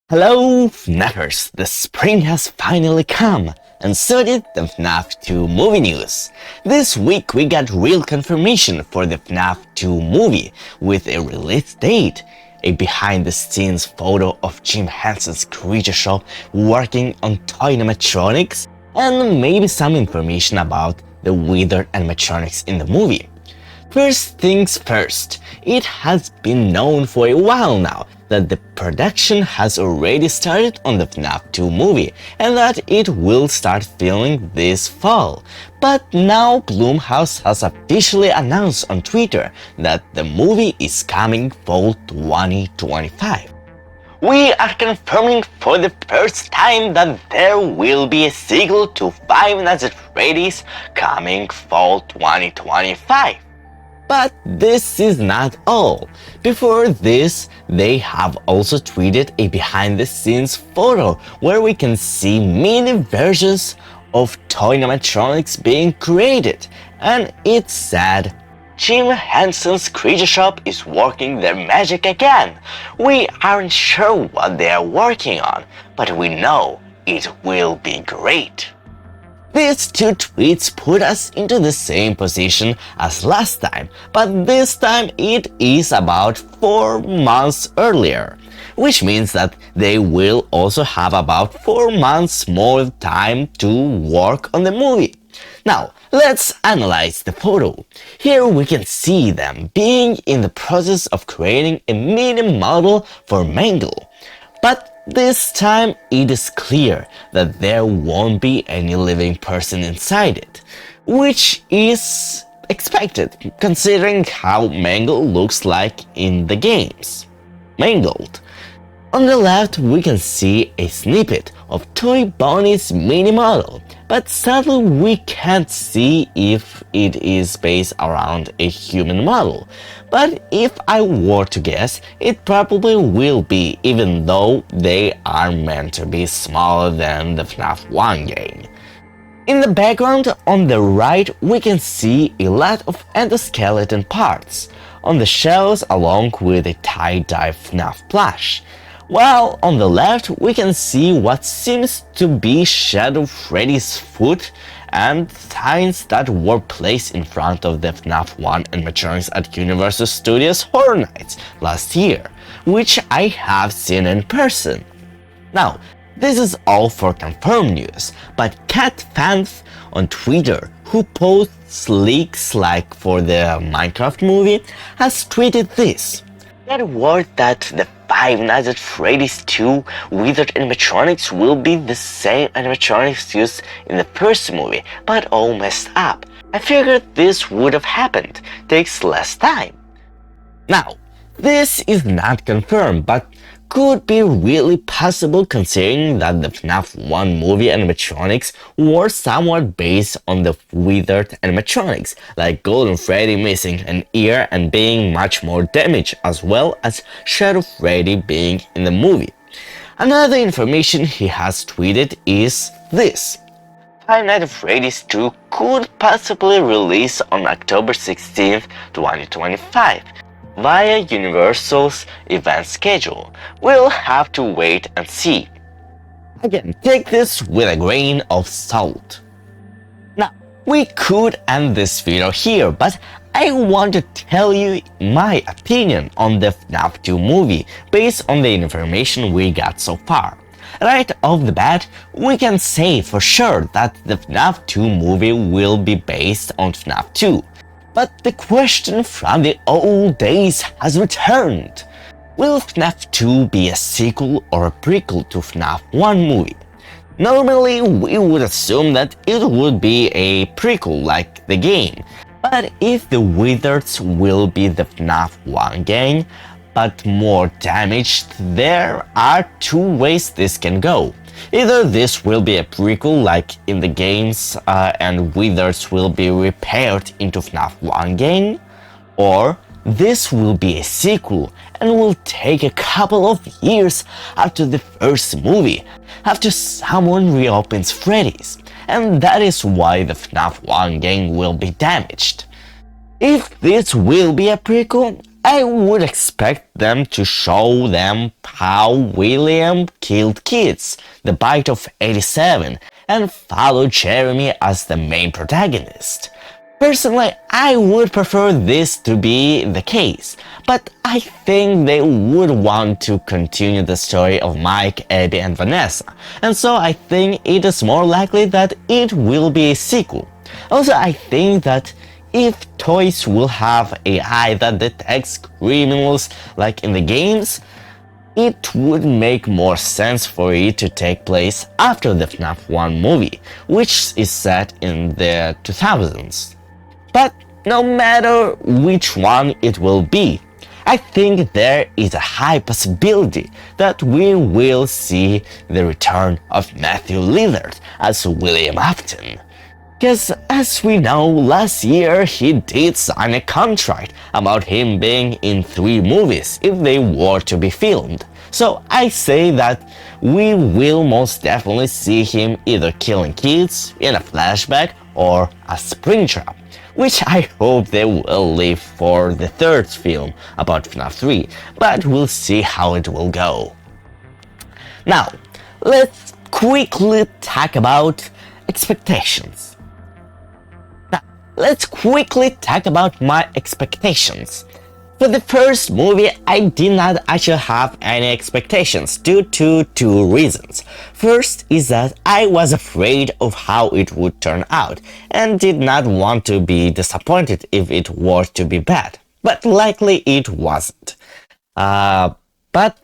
Hello, FNAFers! The spring has finally come, and so did the FNAF 2 movie news. This week we got real confirmation for the FNAF 2 movie, with a release date, a behind-the-scenes photo of Jim Henson's Creature Shop working on toy animatronics, and maybe some information about the withered animatronics in the movie. First things first, it has been known for a while now that the production has already started on the FNAF 2 movie and that it will start filming this fall. But now Blumhouse has officially announced on Twitter that the movie is coming fall 2025. We are confirming for the first time that there will be a sequel to Five Nights at Freddy's coming fall 2025. But this is not all. Before this, they have also tweeted a behind-the-scenes photo where we can see mini versions of toy animatronics being created, and it said, "Jim Henson's Creature Shop is working their magic again. We aren't sure what they are working on, but we know it will be great." These two tweets put us into the same position as last time, but this time it is about 4 months earlier, which means that they will also have about 4 months more time to work on the movie. Now, let's analyze the photo. Here we can see them being in the process of creating a mini model for Mangle. But this time it is clear that there won't be any living person inside it, which is expected considering how Mangle looks like in the games. Mangled. On the left we can see a snippet of Toy Bonnie's mini model, but sadly we can't see if it is based around a human model. But if I were to guess, it probably will be, even though they are meant to be smaller than the FNAF 1 game. In the background on the right we can see a lot of endoskeleton parts on the shelves along with a tie-dye FNAF plush. While on the left we can see what seems to be Shadow Freddy's foot and signs that were placed in front of the FNAF 1 animatronics at Universal Studios Horror Nights last year, which I have seen in person. Now, this is all for confirmed news, but CatFanf on Twitter, who posts leaks like for the Minecraft movie, has tweeted this. That word that the Five Nights at Freddy's 2 withered animatronics will be the same animatronics used in the first movie, but all messed up. I figured this would have happened, takes less time. Now, this is not confirmed, but could be really possible considering that the FNAF 1 movie animatronics were somewhat based on the withered animatronics, like Golden Freddy missing an ear and being much more damaged, as well as Shadow Freddy being in the movie. Another information he has tweeted is this. Five Nights at Freddy's 2 could possibly release on October 16th, 2025. Via Universal's event schedule. We'll have to wait and see. Again, take this with a grain of salt. Now, we could end this video here, but I want to tell you my opinion on the FNAF 2 movie based on the information we got so far. Right off the bat, we can say for sure that the FNAF 2 movie will be based on FNAF 2. But the question from the old days has returned. Will FNAF 2 be a sequel or a prequel to FNAF 1 movie? Normally, we would assume that it would be a prequel like the game. But if the Wizards will be the FNAF 1 game, but more damaged, there are two ways this can go. Either this will be a prequel like in the games and Wizards will be repaired into FNAF 1 game, or this will be a sequel and will take a couple of years after the first movie, after someone reopens Freddy's, and that is why the FNAF 1 game will be damaged. If this will be a prequel, I would expect them to show them how William killed kids, the Bite of 87, and follow Jeremy as the main protagonist. Personally, I would prefer this to be the case, but I think they would want to continue the story of Mike, Abby, and Vanessa, and so I think it is more likely that it will be a sequel. Also, I think that if toys will have AI that detects criminals like in the games, it would make more sense for it to take place after the FNAF 1 movie, which is set in the 2000s. But no matter which one it will be, I think there is a high possibility that we will see the return of Matthew Lillard as William Afton. Because as we know, last year he did sign a contract about him being in 3 movies if they were to be filmed. So I say that we will most definitely see him either killing kids in a flashback or a Springtrap, which I hope they will leave for the 3rd film about FNAF 3, but we'll see how it will go. Now, let's quickly talk about expectations. Let's quickly talk about my expectations. For the first movie, I did not actually have any expectations due to 2 reasons. First is that I was afraid of how it would turn out and did not want to be disappointed if it were to be bad, but likely it wasn't. But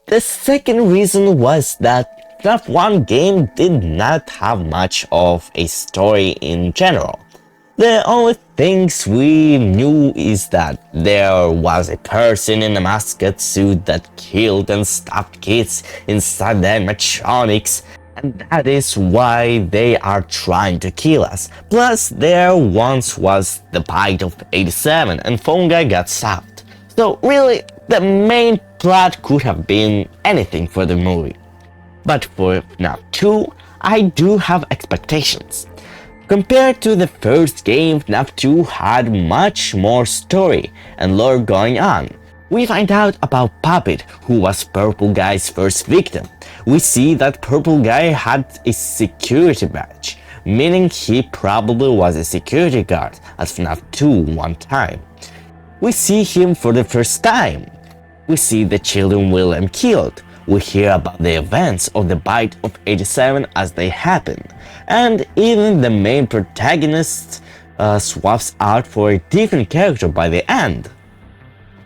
the second reason was that FNAF 1 game did not have much of a story in general. The only things we knew is that there was a person in a mascot suit that killed and stabbed kids inside the animatronics, and that is why they are trying to kill us. Plus, there once was the Bite of 87 and Phone Guy got stabbed. So really, the main plot could have been anything for the movie. But for FNAF 2, I do have expectations. Compared to the first game, FNAF 2 had much more story and lore going on. We find out about Puppet, who was Purple Guy's first victim. We see that Purple Guy had a security badge, meaning he probably was a security guard at FNAF 2 one time. We see him for the first time. We see the children William killed. We hear about the events of the Bite of 87 as they happen, and even the main protagonist swaps out for a different character by the end.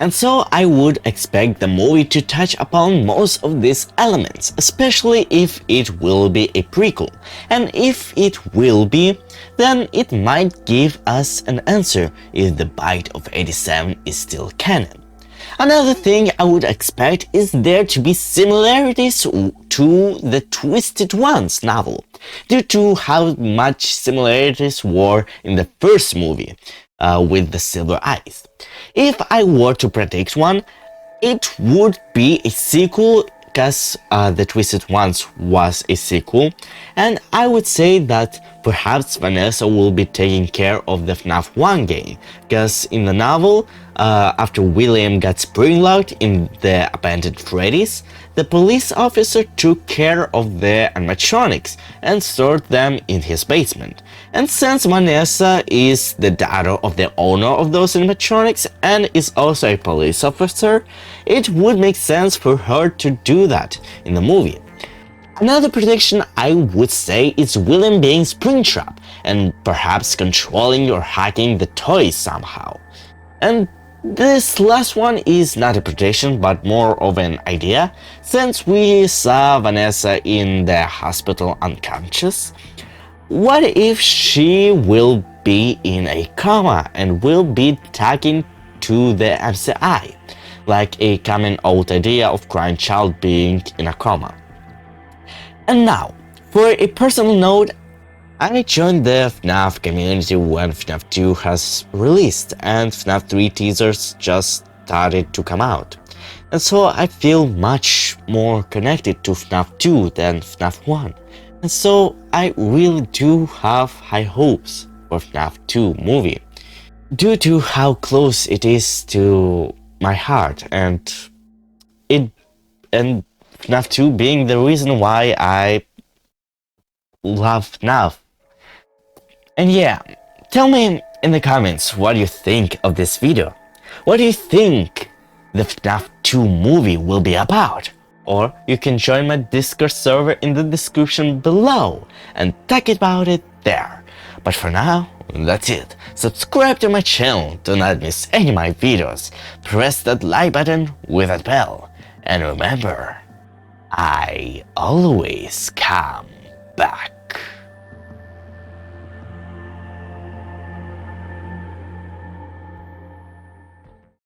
And so I would expect the movie to touch upon most of these elements, especially if it will be a prequel. And if it will be, then it might give us an answer if the Bite of 87 is still canon. Another thing I would expect is there to be similarities to the Twisted Ones novel, due to how much similarities were in the first movie with the Silver Eyes. If I were to predict one, it would be a sequel because the Twisted Ones was a sequel, and I would say that perhaps Vanessa will be taking care of the FNAF 1 game, because in the novel, after William got spring-locked in the abandoned Freddy's, the police officer took care of the animatronics and stored them in his basement. And since Vanessa is the daughter of the owner of those animatronics and is also a police officer, it would make sense for her to do that in the movie. Another prediction I would say is William being Springtrap and perhaps controlling or hacking the toys somehow. And this last one is not a prediction but more of an idea, since we saw Vanessa in the hospital unconscious. What if she will be in a coma and will be talking to the MCI, like a coming out idea of crying child being in a coma? And now, for a personal note, I joined the FNAF community when FNAF 2 has released and FNAF 3 teasers just started to come out. And so I feel much more connected to FNAF 2 than FNAF 1. And so I really do have high hopes for FNAF 2 movie, due to how close it is to my heart, and it and FNAF 2 being the reason why I love FNAF. And yeah, tell me in the comments what you think of this video. What do you think the FNAF 2 movie will be about? Or you can join my Discord server in the description below and talk about it there. But for now, that's it. Subscribe to my channel to not miss any of my videos. Press that like button with that bell. And remember, I always come back.